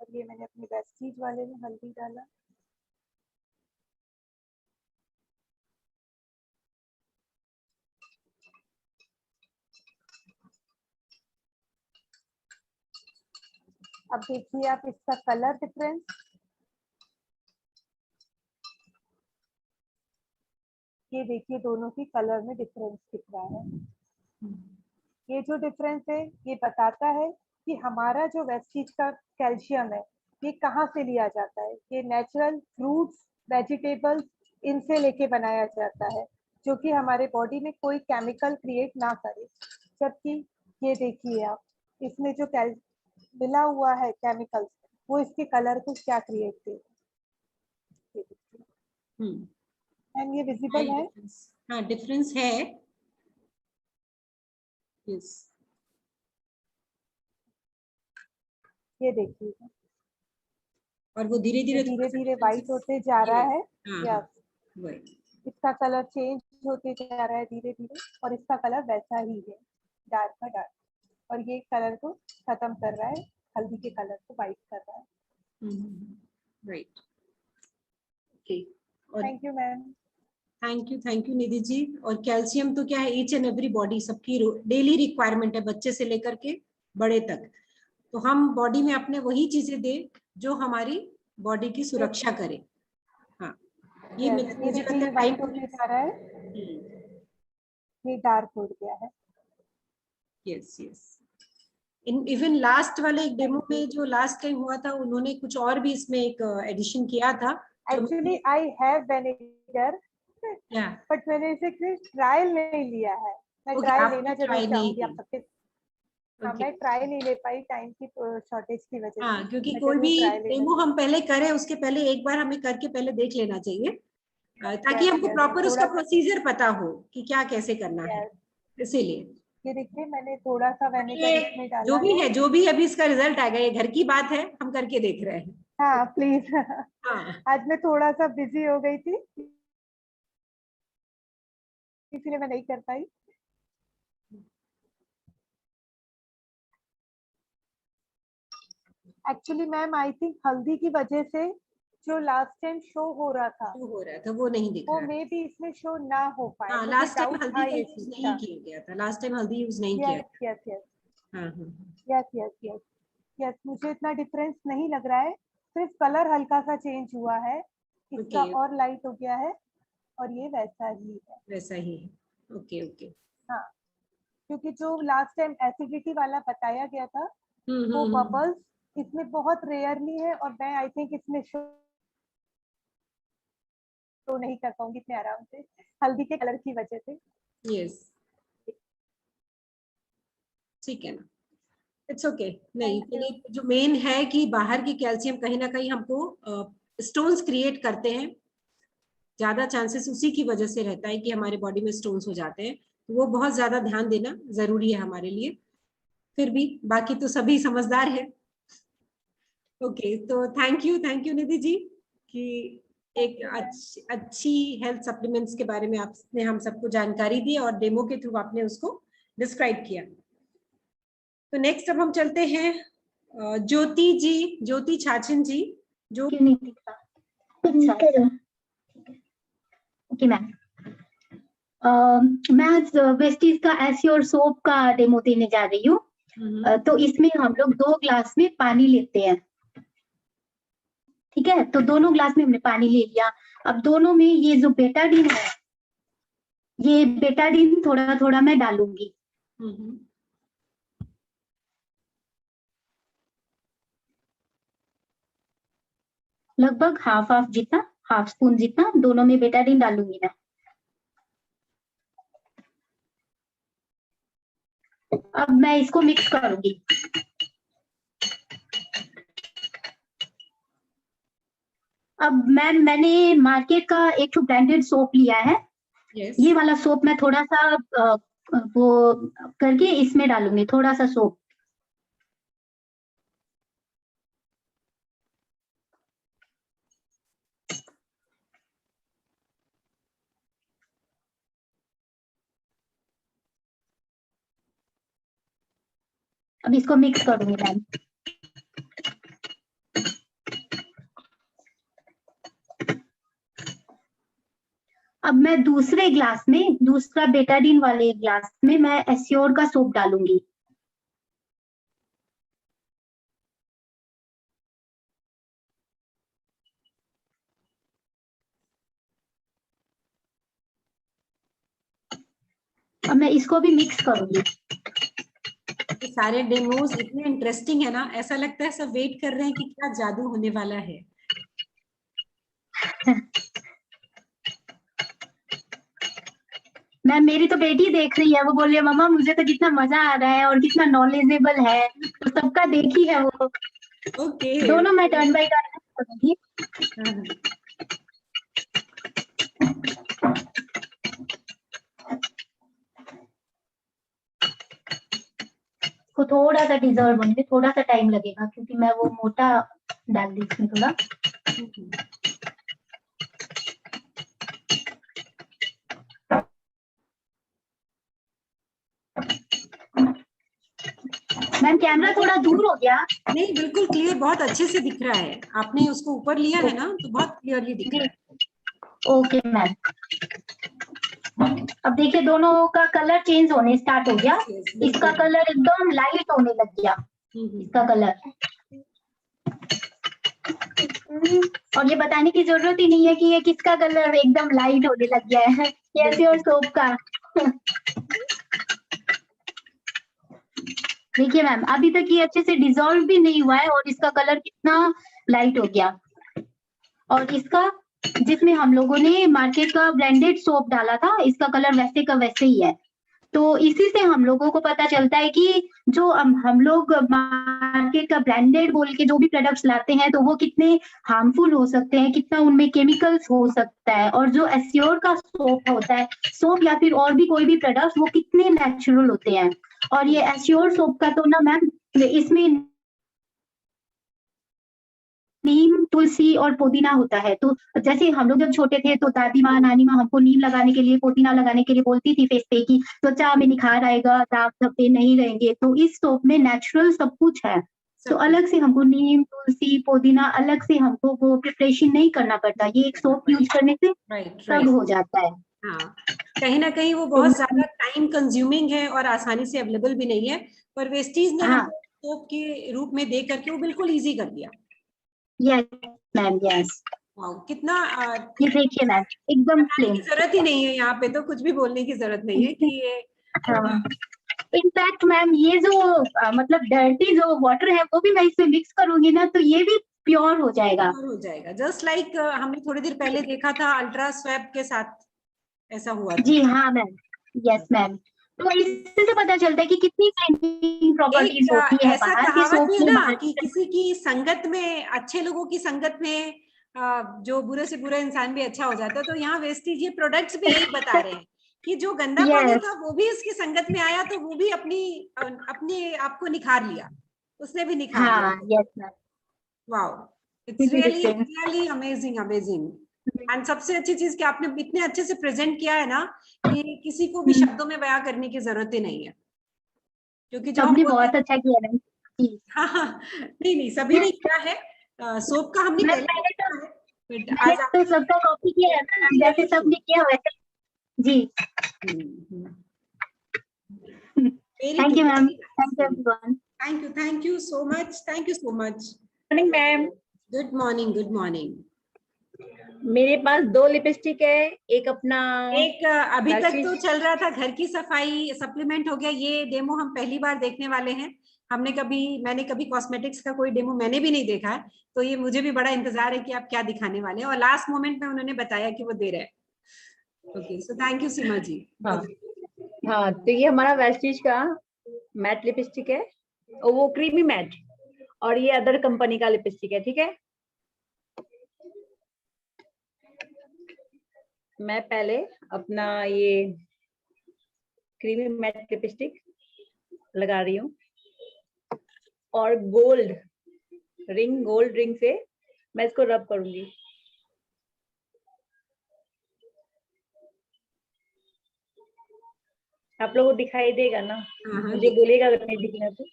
और ये मैंने अपने वेस्टीज वाले में हल्दी डाला। अब देखिए आप इसका कलर डिफरेंस, ये देखिए दोनों की कलर में डिफरेंस दिख रहा है। ये जो डिफरेंस है ये बताता है कि हमारा जो वेस्टीज का कैल्शियम है ये कहाँ से लिया जाता है। ये नेचुरल फ्रूट्स, वेजिटेबल्स, इनसे लेके बनाया जाता है, जो कि हमारे बॉडी में कोई केमिकल क्रिएट ना करे। जबकि ये देखिए आप, इसमें जो मिला हुआ है केमिकल्स, वो इसके कलर को क्या क्रिएट करे। एंड ये विजिबल है। हाँ, डिफरेंस है। यस, ये देखिए, और वो धीरे धीरे धीरे धीरे वाइट होते जा रहा है। या इसका कलर चेंज होते जा रहा है धीरे धीरे, और इसका कलर वैसा ही है, डार्क का डार्क, और ये कलर को खत्म कर रहा है, हल्दी के कलर को वाइट कर रहा है। Right, okay. Thank you ma'am. Thank you Nidhi ji. और कैल्शियम तो क्या है, ईच एंड एवरी बॉडी सबकी डेली रिक्वायरमेंट है, बच्चे से लेकर के बड़े तक। तो हम बॉडी में अपने वही चीजें दें जो हमारी बॉडी की सुरक्षा करे। हाँ, ये मुझे लगता है वाइट होते जा रहा है, ये डार्क हो गया है। Yes yes. इवन लास्ट वाले एक डेमो में जो लास्ट टाइम हुआ था, उन्होंने कुछ और भी इसमें एक एडिशन किया था। Actually I have vinegar, but मैंने इसे ट्रायल नहीं लिया है। मैं ट्रायल लेना जरूर चाहूंगी आप सबके। मैं ट्राई नहीं ले पाई टाइम की शॉर्टेज की वजह से। हाँ, क्योंकि कोई भी डेमो हम पहले करें उसके पहले एक बार हमें करके पहले देख लेना चाहिए, ताकि हमको प्रॉपर उसका प्रोसीजर पता हो कि क्या कैसे करना है। इसीलिए ये देखिए मैंने थोड़ा सा विनेगर इसमें डाला। जो भी अभी इसका रिजल्ट आएगा, ये घर की बात है, हम करके देख रहे हैं। हाँ प्लीज। आज मैं थोड़ा सा बिजी हो गई थी, इसलिए मैं नहीं कर पाई। एक्चुअली मैम आई थिंक हल्दी की वजह से जो लास्ट टाइम शो हो रहा था वो नहीं दिख वो रहा। मे भी इसमें शो ना हो पाए। हाँ, मुझे लास्ट टाइम डाउट हल्दी था का ये यूज चीज नहीं का। किया गया था, लास्ट टाइम हल्दी यूज नहीं किया यस गया। यस यस हाँ हाँ यस यस यस यस, मुझे इतना डिफरेंस नहीं लग रहा है, सिर्फ कलर हल्का सा चेंज हुआ है, इसका Okay. और लाइट हो गया है और ये वैसा ही है। वैसा ही है। Okay okay. हाँ, क्योंकि जो लास्ट टाइम एसिडिटी वाला बताया गया था वो बबल्स इसमें बहुत रेयरली है और मैं आई थिंक इसमें शो नहीं कर पाऊंगी इतने आराम से हल्दी के कलर की वजह से। यस, ठीक है ना, इट्स ओके। नहीं, Thank you. चलिए, जो मेन है कि बाहर की कैल्शियम कहीं ना कहीं हमको स्टोन्स क्रिएट करते हैं, ज्यादा चांसेस उसी की वजह से रहता है कि हमारे बॉडी में स्टोन्स हो जाते हैं, तो वो बहुत ज्यादा ध्यान देना जरूरी है हमारे लिए। फिर भी बाकी तो सभी समझदार है। ओके, तो थैंक यू निधि जी कि एक अच्छी हेल्थ सप्लीमेंट्स के बारे में आपने हम सबको जानकारी दी और डेमो के थ्रू आपने उसको डिस्क्राइब किया। तो नेक्स्ट अब हम चलते हैं ज्योति छाछन जी, जो क्यों नहीं दिख रहा? ओके मैम, मैं आज वेस्टीज का एस्योर सोप का डेमो देने जा रही हूँ। तो इसमें हम लोग 2 ग्लास में पानी लेते हैं, ठीक है? तो दोनों ग्लास में हमने पानी ले लिया। अब दोनों में ये जो बेटाडीन है, ये बेटाडीन थोड़ा थोड़ा मैं डालूंगी। लगभग हाफ स्पून जितना दोनों में बेटाडीन डालूंगी मैं। अब मैं इसको मिक्स करूंगी। अब मैंने मार्केट का एक ब्रांडेड सोप लिया है। yes. ये वाला सोप मैं थोड़ा सा वो करके इसमें डालूंगी, थोड़ा सा सोप। अब इसको मिक्स करूंगी मैम। अब मैं दूसरा बेटाडीन वाले ग्लास में मैं एस्योर का सोप डालूंगी। अब मैं इसको भी मिक्स करूंगी। सारे डेमोज इतने इंटरेस्टिंग है ना, ऐसा लगता है सब वेट कर रहे हैं कि क्या जादू होने वाला है। मैम, मेरी तो बेटी देख रही है, वो बोल रही है मम्मा मुझे तो कितना मजा आ रहा है और कितना नॉलेजेबल है, तो सबका देखी है वो। ओके, दोनों मैं टर्न बाय टर्न करूंगी। को थोड़ा सा डिजर्व होने में थोड़ा सा टाइम लगेगा क्योंकि मैं वो मोटा डाल दी इसमें थोड़ा। मैम, कैमरा थोड़ा दूर हो गया? नहीं, बिल्कुल क्लियर, बहुत अच्छे से दिख रहा है। आपने उसको ऊपर लिया है ना, तो बहुत क्लियरली दिख रहा है। Okay ma'am. अब देखिए दोनों का कलर चेंज होने स्टार्ट हो गया। इसका कलर एकदम लाइट होने लग गया, इसका कलर। और ये बताने की जरूरत ही नहीं है कि ये किसका कलर एकदम लाइट होने लग गया है, कैसे और सोप का। देखिए मैम, अभी तक ये अच्छे से डिसॉल्व भी नहीं हुआ है और इसका कलर कितना लाइट हो गया। और इसका जिसमें हम लोगों ने मार्केट का ब्रांडेड सोप डाला था, इसका कलर वैसे का वैसे ही है। तो इसी से हम लोगों को पता चलता है कि जो हम लोग मार्केट का ब्रांडेड बोल के जो भी प्रोडक्ट्स लाते हैं तो वो कितने हार्मफुल हो सकते हैं, कितना उनमें केमिकल्स हो सकता है। और जो एस्योर का सोप होता है, सोप या फिर और भी कोई भी प्रोडक्ट्स, वो कितने नेचुरल होते हैं। और ये एस्योर सोप का तो ना मैम, इसमें नीम, तुलसी और पुदीना होता है। तो जैसे हम लोग जब छोटे थे तो दादी माँ, नानी माँ हमको नीम लगाने के लिए, पुदीना लगाने के लिए बोलती थी फेस पे कि त्वचा में निखार आएगा, दाग धब्बे नहीं रहेंगे। तो इस सोप में नेचुरल सब कुछ है। तो अलग से हमको नीम, तुलसी, पुदीना अलग से हमको वो प्रिपरेशन नहीं करना पड़ता, ये एक सोप यूज करने से राइट सब राइट। हो जाता है। हाँ, कहीं ना कहीं वो तो बहुत ज्यादा टाइम कंज्यूमिंग है और आसानी से अवेलेबल भी नहीं है, पर वेस्टीज ने हाँ, हमको सोप के रूप में दे करके वो बिल्कुल इजी कर दिया। Yes ma'am, yes. वाओ, कितना ये देखिए मैम, एकदम बताने की प्लेन। जरूरत ही नहीं है, यहाँ पे तो कुछ भी बोलने की जरूरत नहीं है कि ये हाँ, इनफैक्ट मैम ये जो मतलब डर्टी जो वाटर है वो भी मैं इसमें मिक्स करूंगी ना तो ये भी प्योर हो जाएगा। प्योर हो जाएगा। जस्ट लाइक हमने थोड़ी देर पहले देखा था अल्ट्रा स्वैप के साथ ऐसा हुआ था। जी हाँ मैम, यस मैम। तो इससे से पता चलता है कि कितनी क्लीनिंग एक प्रॉपर्टीज होती है ऐसा बाहर के कहावत सोप भी है में, ना बाहर कि किसी की संगत में, अच्छे लोगों की संगत में जो बुरे से बुरा इंसान भी अच्छा हो जाता है। तो यहाँ वेस्टीज ये प्रोडक्ट्स भी यही बता रहे हैं कि जो गंदा पानी यस, था वो भी इसकी संगत में आया तो वो भी अपने आप को निखार लिया, उसने भी निखार लिया। हाँ, यस मैम। वाओ, इट्स ये भी रियली देखते हैं। Really amazing amazing. एंड सबसे अच्छी चीज कि आपने इतने अच्छे से प्रेजेंट किया है ना कि किसी को भी शब्दों में बयां करने की जरूरत ही नहीं है, क्योंकि जो हम सबने बोलते बहुत अच्छा किया मैम जी। हाँ हाँ, नहीं नहीं सभी ने किया है, सोप का हमने मैम पहले मैंने किया है, बट मैंने आज तो सबका कॉपी किया है मैम, जैसे सबने किया वैसे। जी, very thank you good, ma'am, thank you everyone. Thank you so much, thank you so much. Morning ma'am, good morning, good morning. मेरे पास 2 लिपस्टिक है, एक अपना एक अभी तक तो Hershey's- चल रहा था घर की सफाई, सप्लीमेंट हो गया। ये डेमो हम पहली बार देखने वाले हैं। मैंने कभी कॉस्मेटिक्स का कोई डेमो मैंने भी नहीं देखा है, तो ये मुझे भी बड़ा इंतजार है कि आप क्या दिखाने वाले हैं। और लास्ट मोमेंट में उन्होंने बताया कि वो दे रहे हैं। ओके, सो थैंक यू सीमा जी। हाँ हाँ, तो ये हमारा वेस्टीज का मैट लिपस्टिक है, और वो क्रीमी मैट, और ये अदर कंपनी का लिपस्टिक है। ठीक है, मैं पहले अपना ये क्रीमी मैट लिपस्टिक लगा रही हूँ, और गोल्ड रिंग से मैं इसको रब करूंगी। आप लोगों को दिखाई देगा ना? हाँ, मुझे बोलेगा अगर नहीं दिख रहा तो।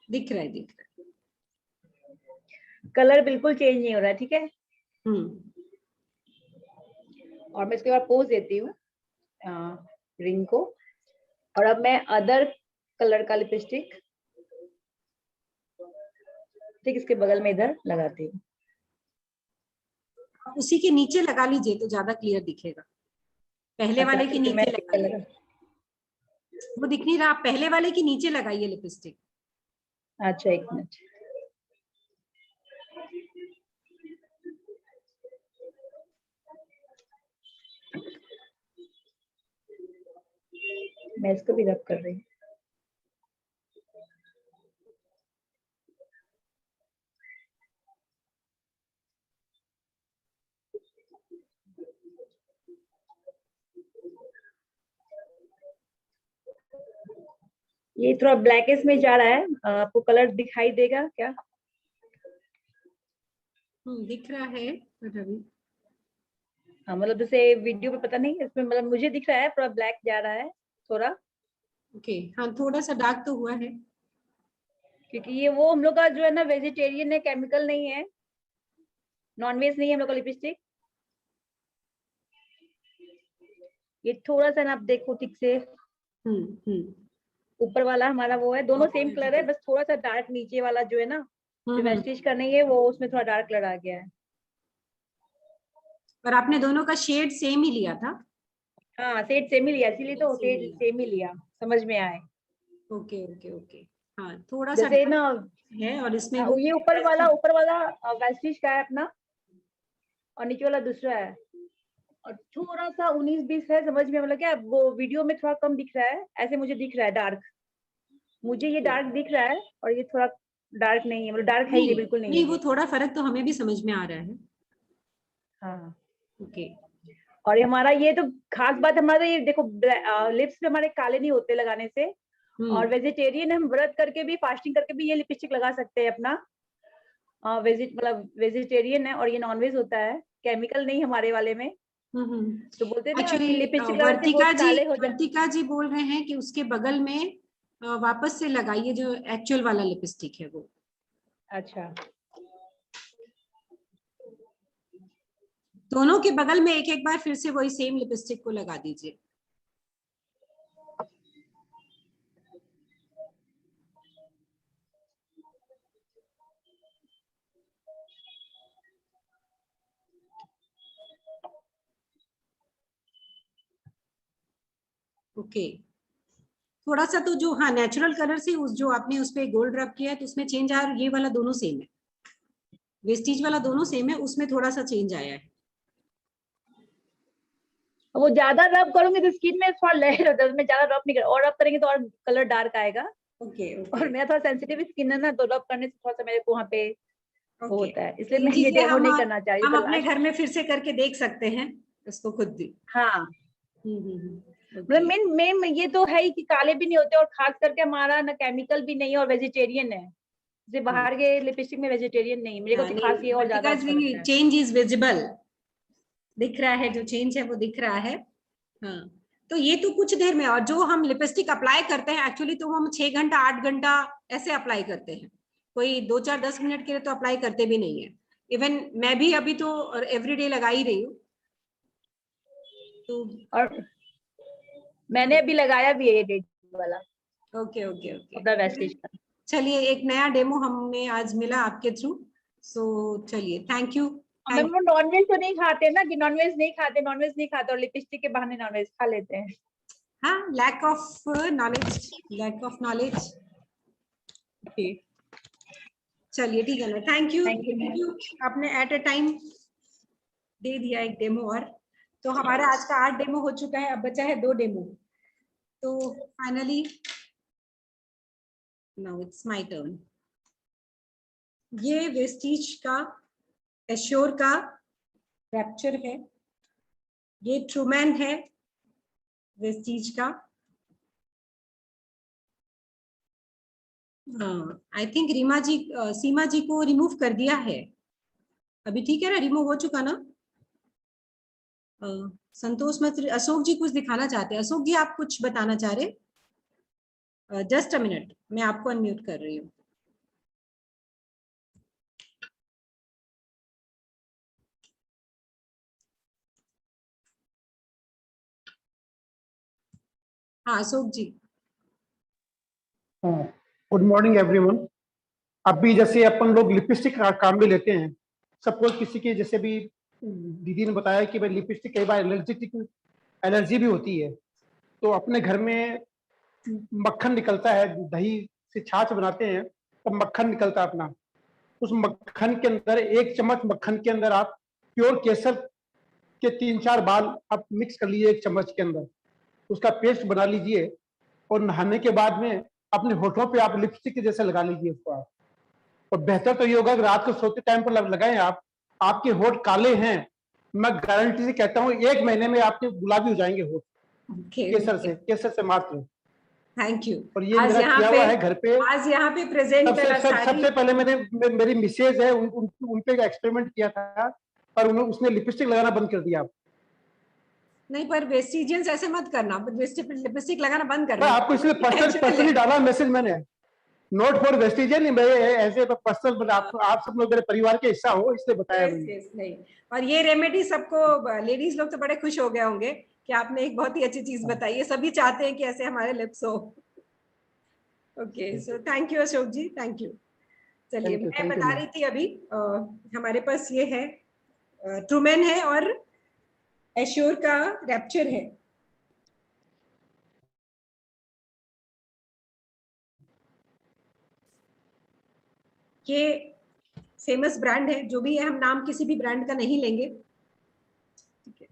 दिख रहा है, दिख रहा है। कलर बिल्कुल चेंज नहीं हो रहा है। ठीक है, और मैं इसके बाद पोज देती हूँ रिंग को, और अब मैं अदर कलर का लिपस्टिक ठीक इसके बगल में इधर लगाती हूँ। उसी के नीचे लगा लीजिए तो ज्यादा क्लियर दिखेगा। पहले अच्छा, वाले के ठीक है, मैं नीचे लगाइए, वो दिख नहीं रहा। आप पहले वाले के नीचे लगाइए लिपस्टिक। अच्छा, एक मिनट। मैं इसको भी रब कर रही हूँ। ये थोड़ा ब्लैकिश में जा रहा है, आपको कलर दिखाई देगा क्या? दिख रहा है पर अभी हाँ, मतलब जैसे वीडियो पे पता नहीं, इसमें मतलब मुझे दिख रहा है थोड़ा ब्लैक जा रहा है थोड़ा, ओके। हाँ, थोड़ा सा डार्क तो हुआ है, क्योंकि ये वो हम लोग का जो है ना वेजिटेरियन है, केमिकल नहीं है, नॉनवेज नहीं है हम लोग का लिपस्टिक। ये थोड़ा सा ना आप देखो ठीक से, ऊपर वाला हमारा वो है, दोनों सेम कलर है, बस थोड़ा सा डार्क नीचे वाला जो है ना, जो वेस्टिज का नहीं है, वो उसमें थोड़ा डार्क कलर आ गया है। पर आपने दोनों का शेड सेम ही लिया था। हाँ, शेड सेम ही लिया, इसीलिए तो शेड सेम ही लिया, समझ में आए। Okay okay okay. हाँ, थोड़ा सा जैसे ना है, और इसमें हाँ, ये ऊपर वाला वेस्टिज का है अपना, और नीचे वाला दूसरा है, और थोड़ा सा 19-20 है, समझ में मतलब क्या, वो वीडियो में थोड़ा कम दिख रहा है, ऐसे मुझे दिख रहा है डार्क, मुझे ये डार्क दिख रहा है, और ये थोड़ा डार्क नहीं है, मतलब डार्क है ही बिल्कुल नहीं है। वो थोड़ा फर्क तो हमें भी समझ में आ रहा है। हाँ, ओके। और हमारा ये तो खास बात, हमारा ये देखो लिप्स पे हमारे काले नहीं होते लगाने से, और वेजिटेरियन हम व्रत करके भी, फास्टिंग करके भी ये लिपस्टिक लगा सकते हैं अपना, मतलब वेजिटेरियन है, और ये नॉनवेज होता है, केमिकल नहीं हमारे वाले में। तो बोलते थे ना कि लिपस्टिक लगाने से बहुत काले हो जाते। वर्तिका जी बोल रहे हैं कि उसके बगल में वापस से लगाइए जो एक्चुअल वाला लिपस्टिक है वो। अच्छा, दोनों के बगल में एक एक बार फिर से वही सेम लिपस्टिक को लगा दीजिए। ओके, थोड़ा सा तो जो, हाँ, नेचुरल कलर से उस जो आपने उस पे गोल्ड रब किया है तो उसमें चेंज आया, ये वाला दोनों सेम है, वेस्टीज वाला दोनों सेम है, उसमें थोड़ा सा चेंज आया है। वो ज्यादा रब करूंगी तो स्किन में थोड़ा लेयर होता है, मैं ज्यादा रब नहीं कर, और रब करेंगे तो और कलर डार्क आएगा। ओके और मेरा थोड़ा सेंसिटिव स्किन है ना, तो रब करने से थोड़ा सा मेरे को वहाँ पे वो होता है, इसलिए मैं ये डेमो नहीं करना चाह रही। हम अपने घर में फिर से करके देख सकते हैं इसको खुद भी। हाँ, मतलब मेन ये तो है ही कि काले भी नहीं होते, और खास करके हमारा ना केमिकल भी नहीं है और वेजिटेरियन है, जैसे बाहर के लिपस्टिक में वेजिटेरियन नहीं, मेरे को तो खास ये और ज्यादा अच्छा लगता है। चेंज इज विजिबल, दिख रहा है, जो चेंज है वो दिख रहा है। हाँ, तो ये तो कुछ देर में, और जो हम लिपस्टिक अप्लाई करते हैं एक्चुअली तो हम 6 घंटा 8 घंटा ऐसे अप्लाई करते हैं, कोई 2 4 10 मिनट के लिए तो अप्लाई करते भी नहीं है। इवन मैं भी अभी तो एवरीडे लगा ही रही हूँ, तो और मैंने अभी लगाया भी है ये डेट वाला। ओके ओके ओके, अपना वेस्टेज का। चलिए, एक नया डेमो हमें आज मिला आपके थ्रू, सो चलिए, थैंक यू। मैम वो नॉनवेज तो नहीं खाते ना, कि नॉनवेज नहीं खाते और लिपस्टिक के बहाने नॉनवेज खा लेते हैं। हाँ, लैक ऑफ नॉलेज। चलिए, ठीक है ना, थैंक यू। आपने एट अ टाइम दे दिया एक डेमो, और तो हमारा आज का 8 डेमो हो चुका है, अब बचा है 2 डेमो। तो finally now it's my turn. ये वेस्टीज का एश्योर का रैप्चर है, ये ट्रूमैन है वेस्टीज का। आई थिंक सीमा जी को रिमूव कर दिया है अभी, ठीक है ना, रिमूव हो चुका ना। संतोष मित्र, अशोक जी कुछ दिखाना चाहते हैं। अशोक जी, आप कुछ बताना चाह रहे? जस्ट अ मिनट, मैं आपको अनम्यूट कर रही हूँ। हाँ Ashok ji. Good morning everyone. अभी जैसे अपन लोग लिपस्टिक का काम भी लेते हैं, सपोज किसी की, जैसे भी दीदी ने बताया कि भाई लिपस्टिक कई बार एलर्जी भी होती है, तो अपने घर में मक्खन निकलता है, दही से छाछ बनाते हैं तो मक्खन निकलता है अपना, उस मक्खन के अंदर 1 चम्मच मक्खन के अंदर आप प्योर केसर के 3-4 बाल आप मिक्स कर लीजिए 1 चम्मच के अंदर, उसका पेस्ट बना लीजिए और नहाने के बाद में अपने होठों पे आप लिपस्टिक के जैसे लगा लीजिए उसको आप। और बेहतर तो ये होगा कि रात को सोते टाइम पर लगाएं आप, आपके होठ काले हैं, मैं गारंटी से कहता हूँ 1 महीने में आपके गुलाबी हो जाएंगे होठ, केसर से मात्र। Thank you. और ये मेरा किया हुआ है घर पे, आज यहाँ पे प्रेजेंट सबसे पहले मेरी मिसेज है, उन पे एक्सपेरिमेंट किया था, पर उसने लिपस्टिक लगाना बंद कर दिया। नहीं, पर वेस्टिजियंस ऐसे मत करना, लिपस्टिक लगाना बंद करना। आपको इसलिए पर्सनली डाला मैसेज मैंने, नोट फॉर वेस्टिजियन, मैं ऐसे पर्सनल, आप सब लोग मेरे परिवार के हिस्सा हो इसलिए बताया मैंने। नहीं, और ये रेमेडी सबको, लेडीज लोग तो बड़े खुश हो गए होंगे कि आपने एक बहुत ही अच्छी चीज बताई है, सभी चाहते हैं कि ऐसे हमारे लिप्स हो। Okay, so thank you Ashok ji, thank you. चलिए, मैं बता रही थी अभी, हमारे पास ये है ट्रूमैन है और एश्योर का रैप्चर है। ये फेमस ब्रांड है, जो भी है, हम नाम किसी भी ब्रांड का नहीं लेंगे, ठीक है।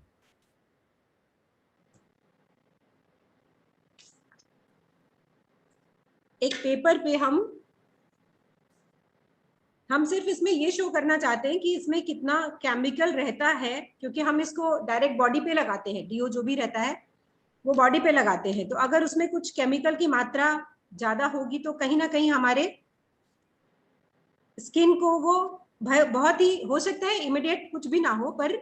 एक पेपर पे हम सिर्फ इसमें ये शो करना चाहते हैं कि इसमें कितना केमिकल रहता है, क्योंकि हम इसको डायरेक्ट बॉडी पे लगाते हैं, डीओ जो भी रहता है वो बॉडी पे लगाते हैं, तो अगर उसमें कुछ केमिकल की मात्रा ज्यादा होगी तो कहीं ना कहीं हमारे स्किन को वो बहुत ही, हो सकता है इमीडिएट कुछ भी ना हो, पर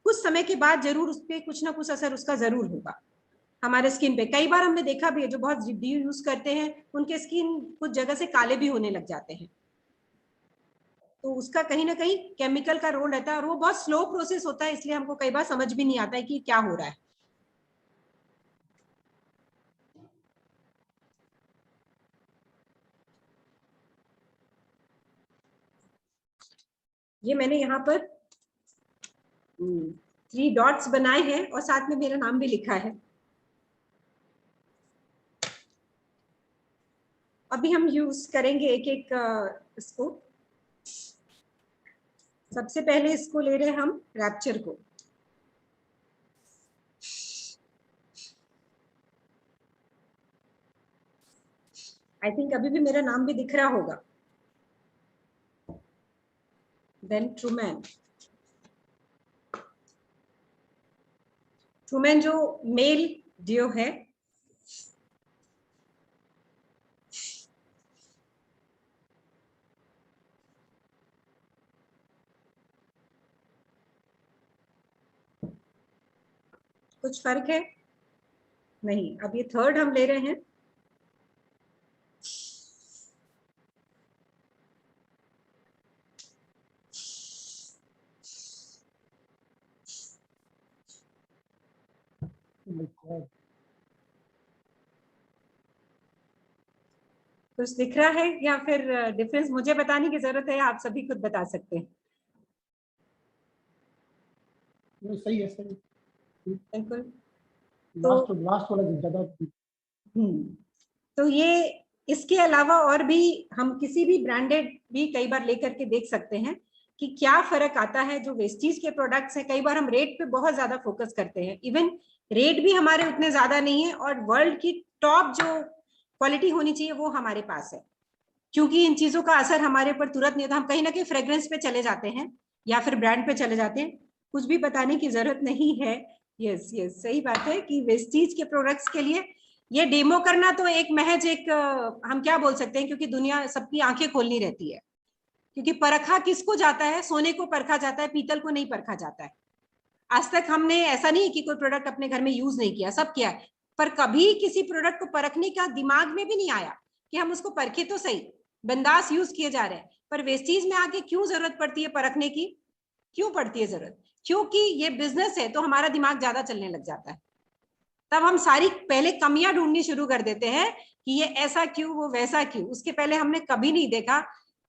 कुछ समय के बाद जरूर उस पर कुछ ना कुछ असर उसका जरूर होगा हमारे स्किन पे। कई बार हमने देखा भी है, जो बहुत डी यूज करते हैं उनके स्किन कुछ जगह से काले भी होने लग जाते हैं। तो उसका कहीं ना कहीं केमिकल का रोल रहता है और वो बहुत स्लो प्रोसेस होता है, इसलिए हमको कई बार समझ भी नहीं आता है कि क्या हो रहा है। ये मैंने यहाँ पर 3 डॉट्स बनाए हैं और साथ में मेरा नाम भी लिखा है। अभी हम यूज करेंगे एक एक इसको। सबसे पहले इसको ले रहे हैं हम रैप्चर को। आई थिंक अभी भी मेरा नाम भी दिख रहा होगा। Then Truman. ट्रूमैन जो मेल डियो है, कुछ फर्क है नहीं। अब ये थर्ड हम ले रहे हैं कुछ दिख रहा है या फिर डिफरेंस मुझे बताने की जरूरत है, आप सभी खुद बता सकते हैं। सही है, सही। बिल्कुल। लास्ट वाला ज्यादा। तो ये इसके अलावा और भी हम किसी भी ब्रांडेड भी कई बार लेकर के देख सकते हैं कि क्या फर्क आता है। जो वेस्टीज के प्रोडक्ट्स हैं, कई बार हम रेट पे बहुत ज्यादा फोकस करते हैं, इवन रेट भी हमारे उतने ज्यादा नहीं है और वर्ल्ड की टॉप जो क्वालिटी होनी चाहिए वो हमारे पास है। क्योंकि इन चीजों का असर हमारे ऊपर तुरंत नहीं होता, हम कहीं ना कहीं फ्रेग्रेंस पे चले जाते हैं या फिर ब्रांड पे चले जाते हैं, कुछ भी बताने की जरूरत नहीं है। यस यस, सही बात है कि वेस्टीज के प्रोडक्ट्स के लिए ये डेमो करना तो एक महज एक हम क्या बोल सकते हैं, क्योंकि दुनिया सबकी आंखें खोलनी रहती है। क्योंकि परखा किसको जाता है, सोने को परखा जाता है, पीतल को नहीं परखा जाता है। आज तक हमने ऐसा नहीं कि कोई प्रोडक्ट अपने घर में यूज नहीं किया, सब किया है, पर कभी किसी प्रोडक्ट को परखने का दिमाग में भी नहीं आया कि हम उसको परखे तो सही, बिंदास यूज किए जा रहे हैं। पर वेस्टीज में आके क्यों जरूरत पड़ती है परखने की? क्यों पड़ती है जरूरत? क्योंकि ये बिजनेस है तो हमारा दिमाग ज्यादा चलने लग जाता है। तब हम सारी पहले कमियां ढूंढनी शुरू कर देते हैं कि ये ऐसा क्यों, वो वैसा क्यों। उसके पहले हमने कभी नहीं देखा।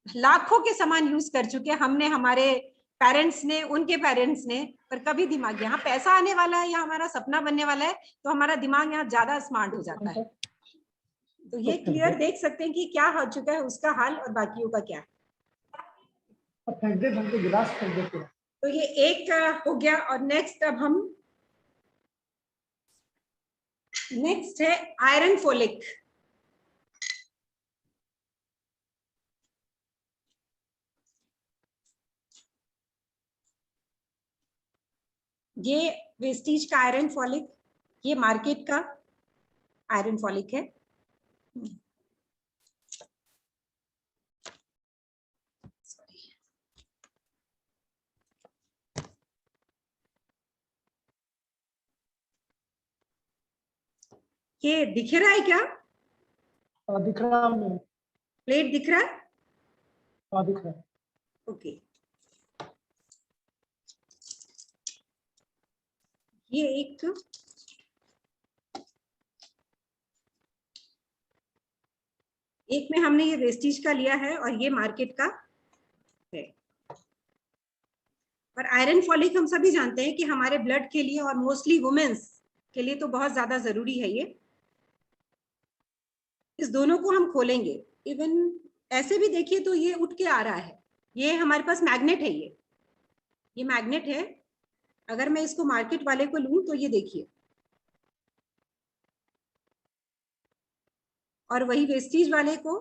लाखों के सामान यूज कर चुके हमने, हमारे पेरेंट्स ने, उनके पेरेंट्स ने, पर कभी दिमाग, यहाँ पैसा आने वाला है या हमारा सपना बनने वाला है तो हमारा दिमाग यहाँ ज्यादा स्मार्ट हो जाता है। तो ये क्लियर देख सकते हैं कि क्या हो चुका है उसका हाल और बाकियों का क्या। गिलास कर देते हैं। तो ये एक हो गया। और नेक्स्ट अब हम नेक्स्ट है आयरन फोलिक। ये वेस्टीज का आयरन फॉलिक, ये मार्केट का आयरन फॉलिक है। ये दिख रहा है क्या? दिख रहा है। प्लेट दिख रहा है? दिख रहा है। ओके। ये एक में हमने ये वेस्टीज का लिया है और ये मार्केट का है। और आयरन फॉलिक हम सभी जानते हैं कि हमारे ब्लड के लिए और मोस्टली वुमेन्स के लिए तो बहुत ज्यादा जरूरी है। ये इस दोनों को हम खोलेंगे। इवन ऐसे भी देखिए तो ये उठ के आ रहा है। ये हमारे पास मैग्नेट है। ये मैग्नेट है। अगर मैं इसको मार्केट वाले को लूं तो ये देखिए, और वही वेस्टीज वाले को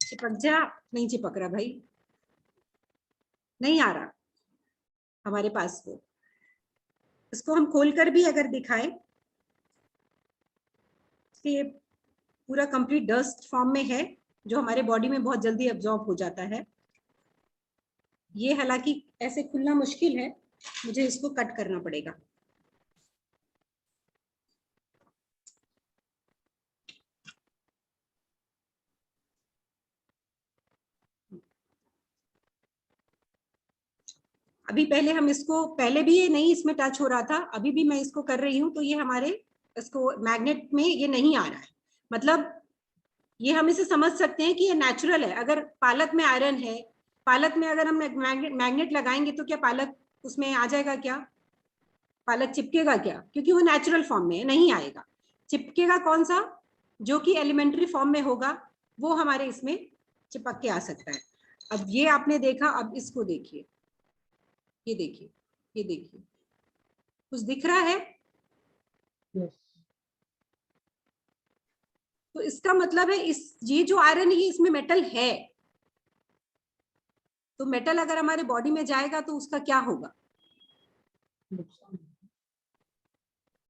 चिपक जा, नहीं चिपक रहा भाई, नहीं आ रहा हमारे पास वो। इसको हम खोलकर भी अगर दिखाएं तो ये पूरा कंप्लीट डस्ट फॉर्म में है, जो हमारे बॉडी में बहुत जल्दी एब्जॉर्ब हो जाता है। ये हालांकि ऐसे खुलना मुश्किल है, मुझे इसको कट करना पड़ेगा। अभी पहले हम इसको, पहले भी ये नहीं इसमें टच हो रहा था, अभी भी मैं इसको कर रही हूँ तो ये हमारे इसको मैग्नेट में ये नहीं आ रहा है। मतलब ये हम इसे समझ सकते हैं कि ये नेचुरल है। अगर पालक में आयरन है, पालक में अगर हम मैग्नेट लगाएंगे तो क्या पालक उसमें आ जाएगा क्या? पालक चिपकेगा क्या? क्योंकि वो नेचुरल फॉर्म में है, नहीं आएगा। चिपकेगा कौन सा? जो कि एलिमेंट्री फॉर्म में होगा वो हमारे इसमें चिपक के आ सकता है। अब ये आपने देखा, अब इसको देखिए, ये देखिए, ये देखिए, कुछ दिख रहा है? Yes. तो इसका मतलब है इस, ये जो आयरन है इसमें मेटल है। तो मेटल अगर हमारे बॉडी में जाएगा तो उसका क्या होगा? नुकसान।